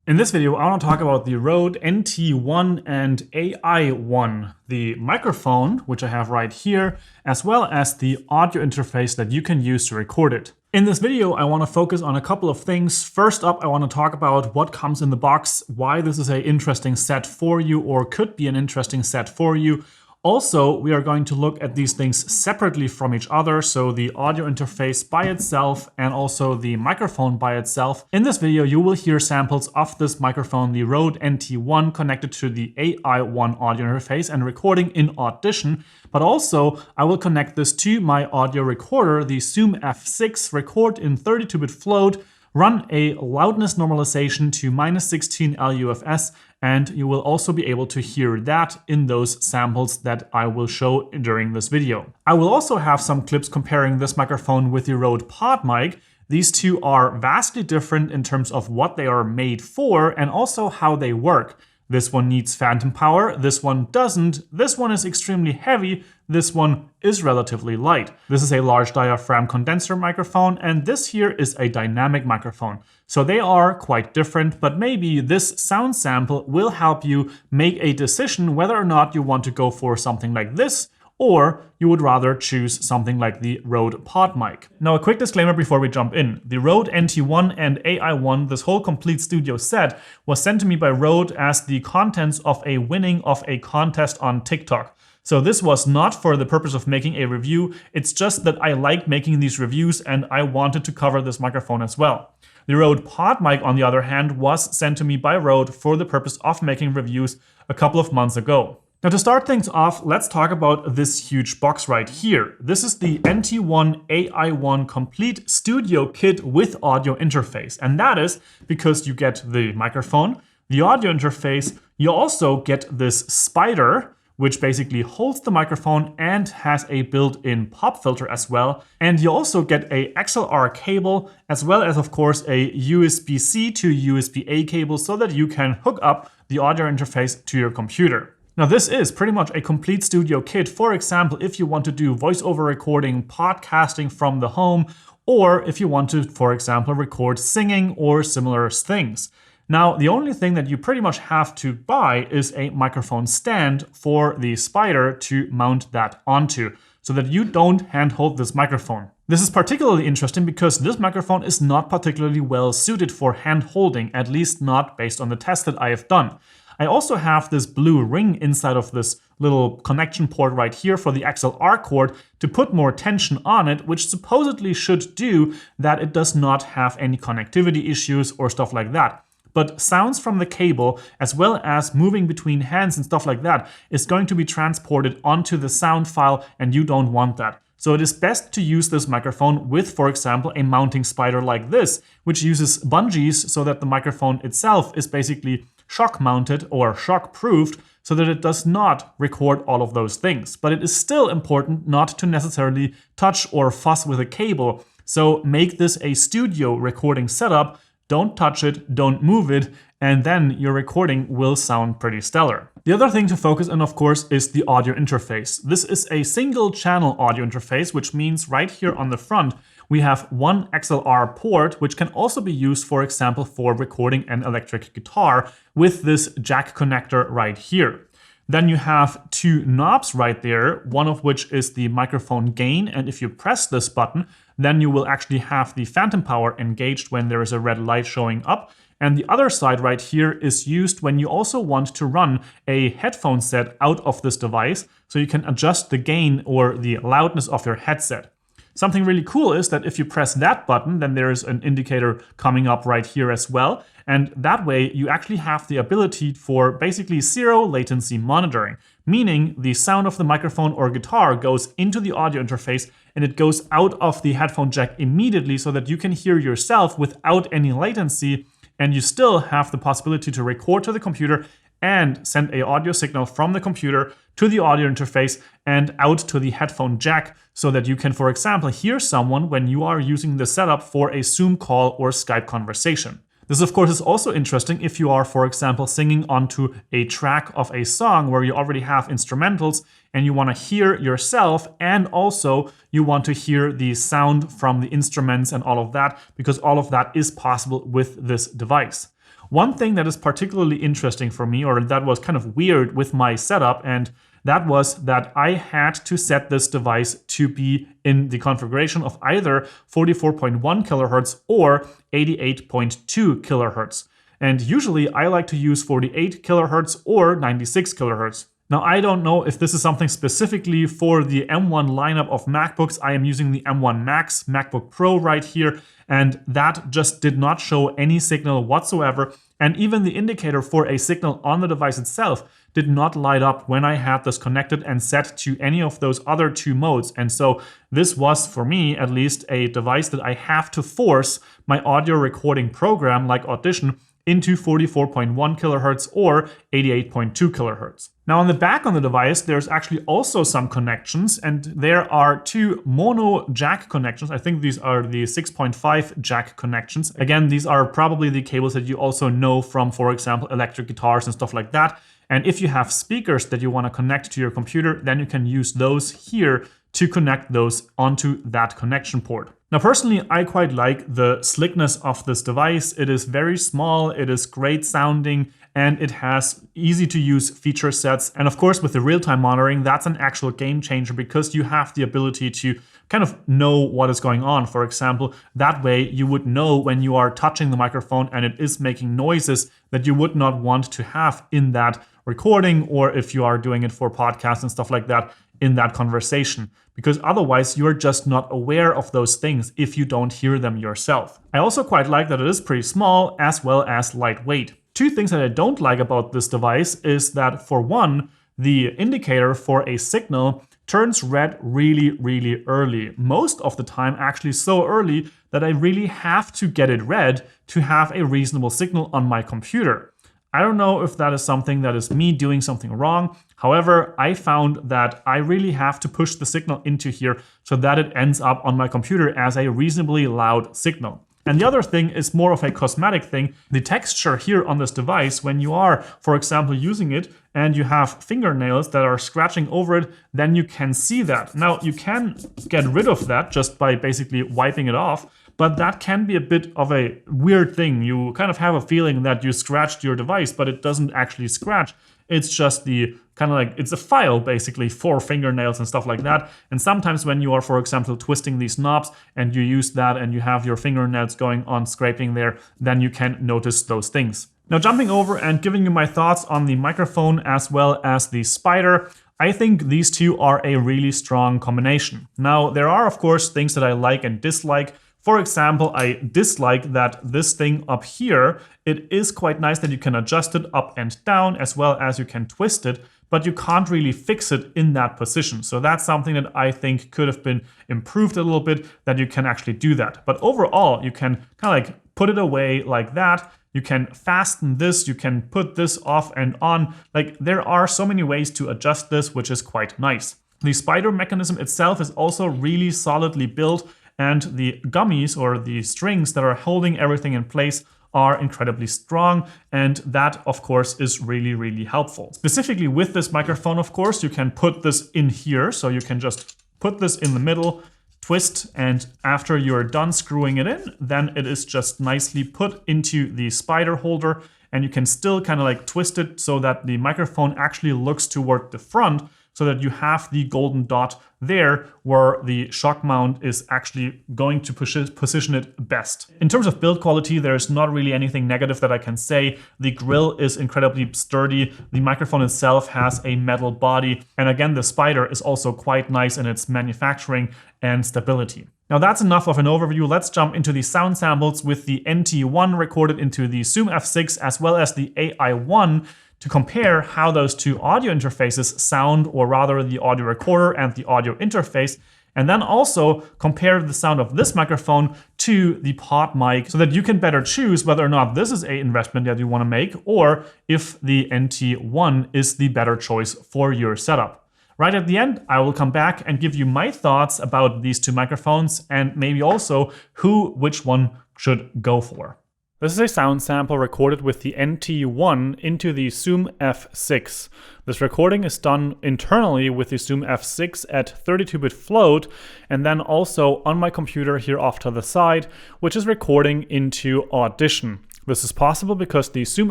In this video, I want to talk about the Røde NT1 and AI-1, the microphone, which I have right here, as well as the audio interface that you can use to record it. In this video, I want to focus on a couple of things. First up, I want to talk about what comes in the box, why this is an interesting set for you or could be an interesting set for you. Also, we are going to look at these things separately from each other, so the audio interface by itself and also the microphone by itself. In this video, you will hear samples of this microphone, the Røde NT1, connected to the AI-1 audio interface and recording in Audition, but also I will connect this to my audio recorder, the Zoom F6, record in 32-bit float, run a loudness normalization to -16 LUFS, and you will also be able to hear that in those samples that I will show during this video. I will also have some clips comparing this microphone with the Røde PodMic. These two are vastly different in terms of what they are made for and also how they work. This one needs phantom power, this one doesn't, this one is extremely heavy, this one is relatively light. This is a large diaphragm condenser microphone, and this here is a dynamic microphone. So they are quite different, but maybe this sound sample will help you make a decision whether or not you want to go for something like this, or you would rather choose something like the Røde PodMic. Now, a quick disclaimer before we jump in. The Røde NT1 and AI-1, this whole complete studio set, was sent to me by Røde as the contents of a winning of a contest on TikTok. So this was not for the purpose of making a review, it's just that I like making these reviews and I wanted to cover this microphone as well. The Røde PodMic, on the other hand, was sent to me by Røde for the purpose of making reviews a couple of months ago. Now, to start things off, let's talk about this huge box right here. This is the NT1 AI-1 complete studio kit with audio interface. And that is because you get the microphone, the audio interface, you also get this spider, which basically holds the microphone and has a built-in pop filter as well. And you also get a XLR cable, as well as, of course, a USB-C to USB-A cable so that you can hook up the audio interface to your computer. Now, this is pretty much a complete studio kit. For example, if you want to do voiceover recording, podcasting from the home, or if you want to, for example, record singing or similar things. Now, the only thing that you pretty much have to buy is a microphone stand for the Spider to mount that onto, so that you don't handhold this microphone. This is particularly interesting because this microphone is not particularly well suited for hand-holding, at least not based on the test that I have done. I also have this blue ring inside of this little connection port right here for the XLR cord to put more tension on it, which supposedly should do that it does not have any connectivity issues or stuff like that. But sounds from the cable, as well as moving between hands and stuff like that, is going to be transported onto the sound file, and you don't want that. So it is best to use this microphone with, for example, a mounting spider like this, which uses bungees so that the microphone itself is basically shock mounted or shock proofed so that it does not record all of those things. But it is still important not to necessarily touch or fuss with a cable. So make this a studio recording setup. Don't touch it, don't move it, and then your recording will sound pretty stellar. The other thing to focus on, of course, is the audio interface. This is a single channel audio interface, which means right here on the front, we have one XLR port, which can also be used, for example, for recording an electric guitar with this jack connector right here. Then you have two knobs right there, one of which is the microphone gain. And if you press this button, then you will actually have the phantom power engaged when there is a red light showing up. And the other side right here is used when you also want to run a headphone set out of this device, so you can adjust the gain or the loudness of your headset. Something really cool is that if you press that button, then there's an indicator coming up right here as well. And that way you actually have the ability for basically zero latency monitoring, meaning the sound of the microphone or guitar goes into the audio interface and it goes out of the headphone jack immediately so that you can hear yourself without any latency, and you still have the possibility to record to the computer and send an audio signal from the computer to the audio interface and out to the headphone jack so that you can, for example, hear someone when you are using the setup for a Zoom call or Skype conversation. This, of course, is also interesting if you are, for example, singing onto a track of a song where you already have instrumentals and you want to hear yourself, and also you want to hear the sound from the instruments and all of that, because all of that is possible with this device. One thing that is particularly interesting for me, or that was kind of weird with my setup, and that was that I had to set this device to be in the configuration of either 44.1 kilohertz or 88.2 kilohertz. And usually I like to use 48 kilohertz or 96 kilohertz. Now, I don't know if this is something specifically for the M1 lineup of MacBooks. I am using the M1 Max MacBook Pro right here, and that just did not show any signal whatsoever. And even the indicator for a signal on the device itself did not light up when I had this connected and set to any of those other two modes. And so this was, for me at least, a device that I have to force my audio recording program like Audition into 44.1 kilohertz or 88.2 kilohertz. Now on the back on the device, there's actually also some connections, and there are two mono jack connections. I think these are the 6.5 jack connections. Again, these are probably the cables that you also know from, for example, electric guitars and stuff like that. And if you have speakers that you want to connect to your computer, then you can use those here to connect those onto that connection port. Now, personally, I quite like the slickness of this device. It is very small, it is great sounding, and it has easy to use feature sets. And of course, with the real-time monitoring, that's an actual game changer because you have the ability to kind of know what is going on. For example, that way you would know when you are touching the microphone and it is making noises that you would not want to have in that recording, or if you are doing it for podcasts and stuff like that, in that conversation, because otherwise you're just not aware of those things if you don't hear them yourself. I also quite like that it is pretty small as well as lightweight. Two things that I don't like about this device is that, for one, the indicator for a signal turns red really, really early. Most of the time, actually so early that I really have to get it red to have a reasonable signal on my computer. I don't know if that is something that is me doing something wrong. However, I found that I really have to push the signal into here so that it ends up on my computer as a reasonably loud signal. And the other thing is more of a cosmetic thing. The texture here on this device, when you are, for example, using it and you have fingernails that are scratching over it, then you can see that. Now, you can get rid of that just by basically wiping it off, but that can be a bit of a weird thing. You kind of have a feeling that you scratched your device, but it doesn't actually scratch. It's just the kind of like, it's a file basically for fingernails and stuff like that. And sometimes when you are, for example, twisting these knobs and you use that and you have your fingernails going on scraping there, then you can notice those things. Now, jumping over and giving you my thoughts on the microphone as well as the Spider, I think these two are a really strong combination. Now, there are, of course, things that I like and dislike. For example, I dislike that this thing up here, it is quite nice that you can adjust it up and down as well as you can twist it, but you can't really fix it in that position. So that's something that I think could have been improved a little bit, that you can actually do that. But overall, you can kind of like put it away like that. You can fasten this, you can put this off and on. Like, there are so many ways to adjust this, which is quite nice. The Spider mechanism itself is also really solidly built, and the gummies or the strings that are holding everything in place are incredibly strong, and that of course is really, really helpful. Specifically with this microphone, of course, you can put this in here, so you can just put this in the middle, twist, and after you're done screwing it in, then it is just nicely put into the Spider holder, and you can still kind of like twist it so that the microphone actually looks toward the front, so that you have the golden dot there where the shock mount is actually going to position it best. In terms of build quality, there's not really anything negative that I can say. The grill is incredibly sturdy. The microphone itself has a metal body. And again, the Spider is also quite nice in its manufacturing and stability. Now that's enough of an overview. Let's jump into the sound samples with the NT1 recorded into the Zoom F6 as well as the AI-1 to compare how those two audio interfaces sound, or rather the audio recorder and the audio interface, and then also compare the sound of this microphone to the PodMic so that you can better choose whether or not this is an investment that you want to make, or if the NT1 is the better choice for your setup. Right at the end, I will come back and give you my thoughts about these two microphones and maybe also which one should go for. This is a sound sample recorded with the NT1 into the Zoom F6. This recording is done internally with the Zoom F6 at 32-bit float, and then also on my computer here off to the side, which is recording into Audition. This is possible because the Zoom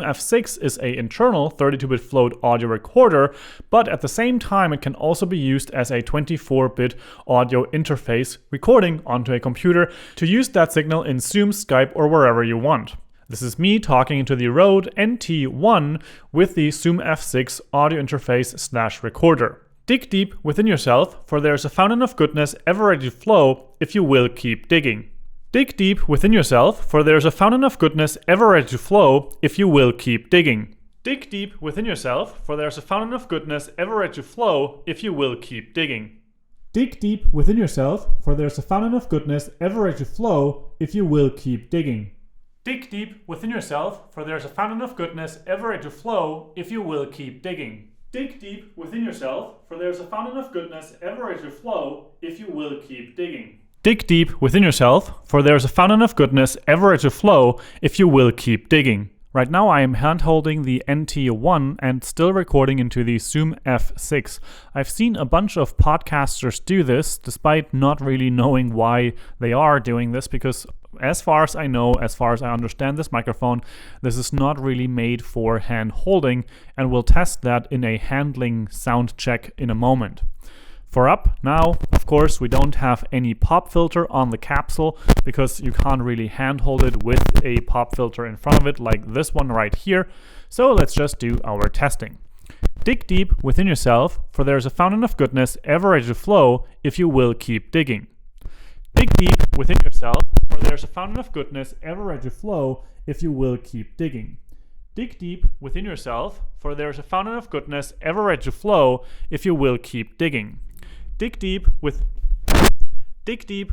F6 is an internal 32-bit float audio recorder, but at the same time it can also be used as a 24-bit audio interface recording onto a computer to use that signal in Zoom, Skype, or wherever you want. This is me talking into the Røde NT1 with the Zoom F6 audio interface / recorder. Dig deep within yourself, for there's a fountain of goodness ever ready to flow if you will keep digging. Dig deep within yourself, for there's a fountain of goodness ever ready to flow if you will keep digging. Dig deep within yourself, for there's a fountain of goodness ever ready to flow if you will keep digging. Dig deep within yourself, for there's a fountain of goodness ever ready to flow if you will keep digging. Dig deep within yourself, for there's a fountain of goodness ever ready to flow if you will keep digging. Dig deep within yourself, for there's a fountain of goodness ever ready to flow if you will keep digging. Dig deep within yourself, for there's a fountain of goodness ever ready to flow if you will keep digging. Right now I am hand-holding the NT1 and still recording into the Zoom F6. I've seen a bunch of podcasters do this, despite not really knowing why they are doing this, because as far as I know, as far as I understand this microphone, this is not really made for hand-holding, and we'll test that in a handling sound check in a moment. For up now, of course, we don't have any pop filter on the capsule because you can't really handhold it with a pop filter in front of it like this one right here. So let's just do our testing. Dig deep within yourself, for there's a fountain of goodness ever ready to flow if you will keep digging. Dig deep within yourself, for there's a fountain of goodness ever ready to flow if you will keep digging. Dig deep within yourself, for there's a fountain of goodness ever ready to flow if you will keep digging. Dig deep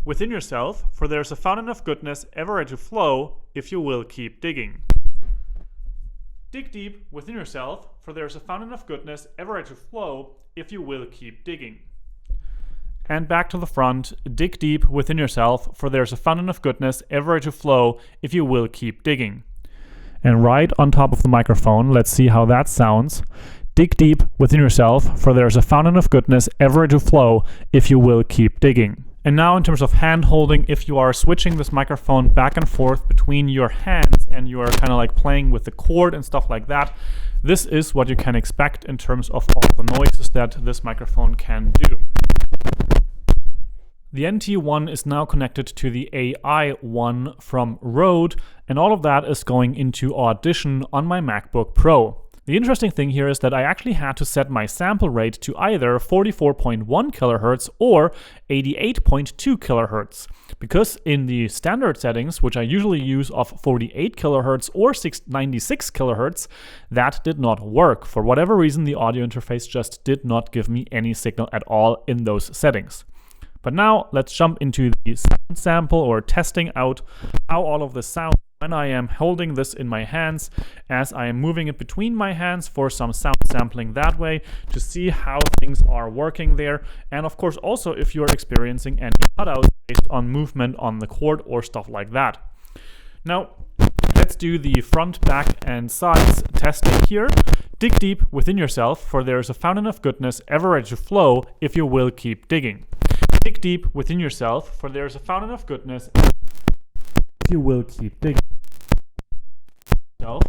within yourself, for there's a fountain of goodness ever ready to flow if you will keep digging. Dig deep within yourself, for there's a fountain of goodness ever ready to flow if you will keep digging. And back to the front, dig deep within yourself, for there's a fountain of goodness ever ready to flow if you will keep digging. And right on top of the microphone, let's see how that sounds. Dig deep within yourself, for there's a fountain of goodness ever ready to flow if you will keep digging. And now in terms of hand holding, if you are switching this microphone back and forth between your hands and you are kind of like playing with the cord and stuff like that, this is what you can expect in terms of all the noises that this microphone can do. The NT1 is now connected to the AI-1 from Røde, and all of that is going into Audition on my MacBook Pro. The interesting thing here is that I actually had to set my sample rate to either 44.1 kHz or 88.2 kHz, because in the standard settings, which I usually use of 48 kHz or 96 kHz, that did not work. For whatever reason, the audio interface just did not give me any signal at all in those settings. But now let's jump into the sound sample, or testing out how all of this sounds when I am holding this in my hands, as I am moving it between my hands for some sound sampling that way to see how things are working there. And of course also if you're experiencing any cutouts based on movement on the cord or stuff like that. Now let's do the front, back and sides testing here. Dig deep within yourself, for there is a fountain of goodness ever ready to flow if you will keep digging. Dig deep within yourself, for there is a fountain of goodness if you will keep digging.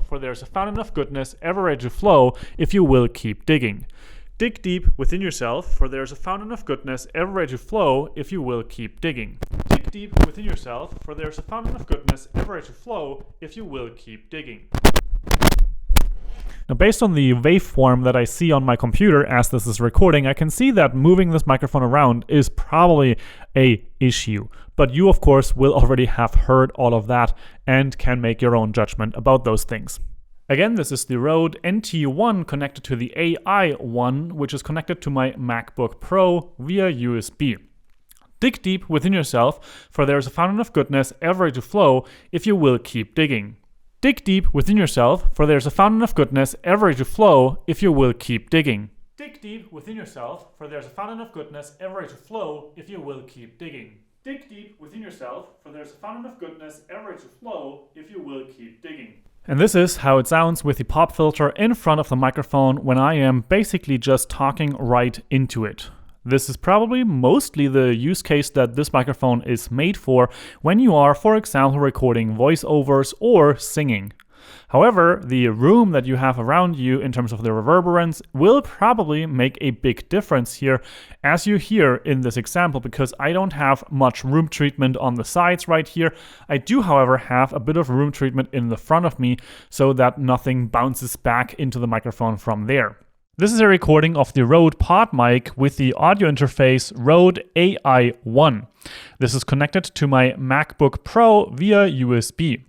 For there's a fountain of goodness ever ready to flow if you will keep digging. Dig deep within yourself, for there's a fountain of goodness ever ready to flow if you will keep digging. Dig deep within yourself, for there's a fountain of goodness ever ready to flow if you will keep digging. Now, based on the waveform that I see on my computer as this is recording, I can see that moving this microphone around is probably an issue. But you, of course, will already have heard all of that and can make your own judgment about those things. Again, this is the Røde NT1 connected to the AI-1, which is connected to my MacBook Pro via USB. Dig deep within yourself, for there is a fountain of goodness ever ready to flow if you will keep digging. Dig deep within yourself, for there's a fountain of goodness ever ready to flow if you will keep digging. Dig deep within yourself, for there's a fountain of goodness ever ready to flow if you will keep digging. Dig deep within yourself, for there's a fountain of goodness ever ready to flow if you will keep digging. And this is how it sounds with the pop filter in front of the microphone when I am basically just talking right into it. This is probably mostly the use case that this microphone is made for when you are, for example, recording voiceovers or singing. However, the room that you have around you in terms of the reverberance will probably make a big difference here, as you hear in this example, because I don't have much room treatment on the sides right here. I do, however, have a bit of room treatment in the front of me so that nothing bounces back into the microphone from there. This is a recording of the Rode PodMic with the audio interface Røde AI-1. This is connected to my MacBook Pro via USB.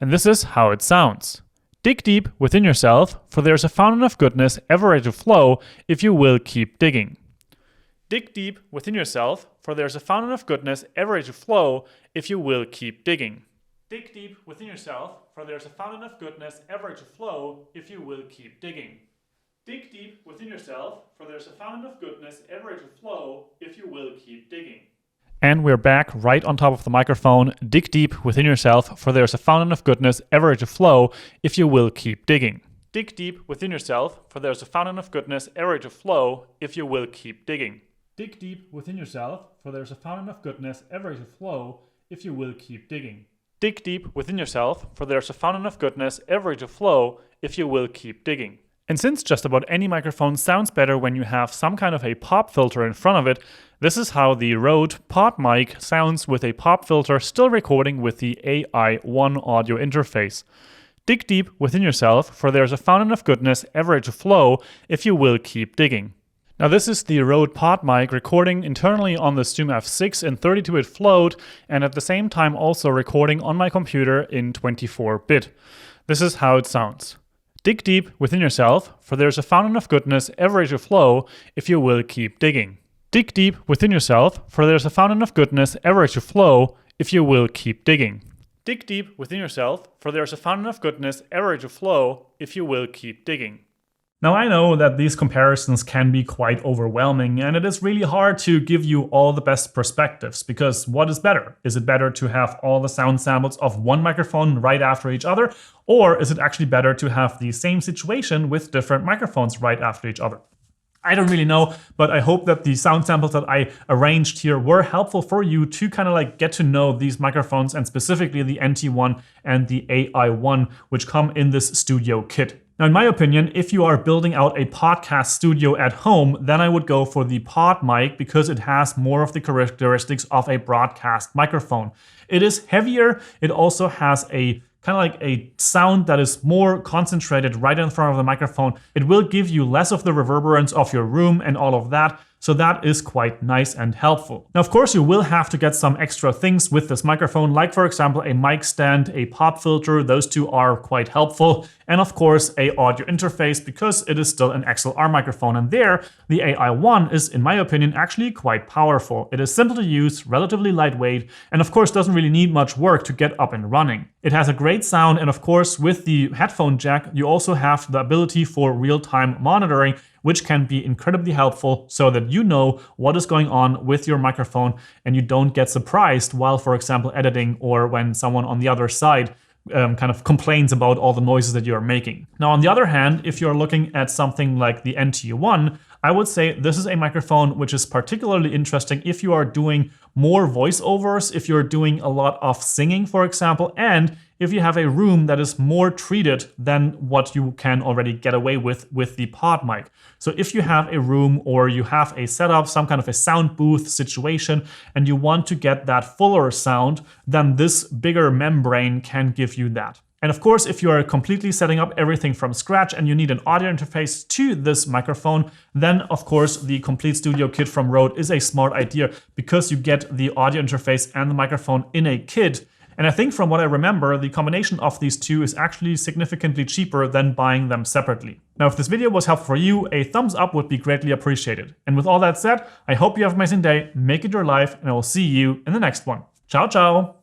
And this is how it sounds. Dig deep within yourself, for there's a fountain of goodness ever ready to flow if you will keep digging. Dig deep within yourself, for there's a fountain of goodness ever ready to flow if you will keep digging. Dig deep within yourself, for there's a fountain of goodness ever ready to flow if you will keep digging. Dig deep within yourself, for there's a fountain of goodness ever ready to flow if you will keep digging. And we're back right on top of the microphone. Dig deep within yourself, for there's a fountain of goodness ever ready to flow if you will keep digging. Dig deep within yourself, for there's a fountain of goodness ever ready to flow if you will keep digging. Dig deep within yourself, for there's a fountain of goodness ever ready to flow if you will keep digging. Dig deep within yourself, for there's a fountain of goodness ever ready to flow if you will keep digging. And since just about any microphone sounds better when you have some kind of a pop filter in front of it, this is how the Rode PodMic sounds with a pop filter still recording with the AI-1 audio interface. Dig deep within yourself, for there's a fountain of goodness ever ready to flow if you will keep digging. Now this is the Rode PodMic recording internally on the Zoom F6 in 32-bit float, and at the same time also recording on my computer in 24-bit. This is how it sounds. Dig deep within yourself, for there's a fountain of goodness ever ready to flow if you will keep digging. Dig deep within yourself, for there's a fountain of goodness ever ready to flow if you will keep digging. Dig deep within yourself, for there's a fountain of goodness ever ready to flow if you will keep digging. Now I know that these comparisons can be quite overwhelming, and it is really hard to give you all the best perspectives, because what is better? Is it better to have all the sound samples of one microphone right after each other, or is it actually better to have the same situation with different microphones right after each other? I don't really know, but I hope that the sound samples that I arranged here were helpful for you to kind of like get to know these microphones, and specifically the NT1 and the AI-1, which come in this studio kit. Now, in my opinion, if you are building out a podcast studio at home, then I would go for the PodMic because it has more of the characteristics of a broadcast microphone. It is heavier. It also has a kind of like a sound that is more concentrated right in front of the microphone. It will give you less of the reverberance of your room and all of that. So that is quite nice and helpful. Now, of course, you will have to get some extra things with this microphone, like for example, a mic stand, a pop filter. Those two are quite helpful. And of course, a audio interface, because it is still an XLR microphone. And there, the AI-1 is, in my opinion, actually quite powerful. It is simple to use, relatively lightweight, and of course, doesn't really need much work to get up and running. It has a great sound, and of course, with the headphone jack, you also have the ability for real-time monitoring, which can be incredibly helpful so that you know what is going on with your microphone and you don't get surprised while, for example, editing, or when someone on the other side kind of complains about all the noises that you're making. Now, on the other hand, if you're looking at something like the NT1, I would say this is a microphone which is particularly interesting if you are doing more voiceovers, if you're doing a lot of singing, for example, and if you have a room that is more treated than what you can already get away with the PodMic. So if you have a room or you have a setup, some kind of a sound booth situation, and you want to get that fuller sound, then this bigger membrane can give you that. And of course, if you are completely setting up everything from scratch and you need an audio interface to this microphone, then of course the complete studio kit from Rode is a smart idea, because you get the audio interface and the microphone in a kit. And I think from what I remember, the combination of these two is actually significantly cheaper than buying them separately. Now, if this video was helpful for you, a thumbs up would be greatly appreciated. And with all that said, I hope you have an amazing day, make it your life, and I will see you in the next one. Ciao, ciao!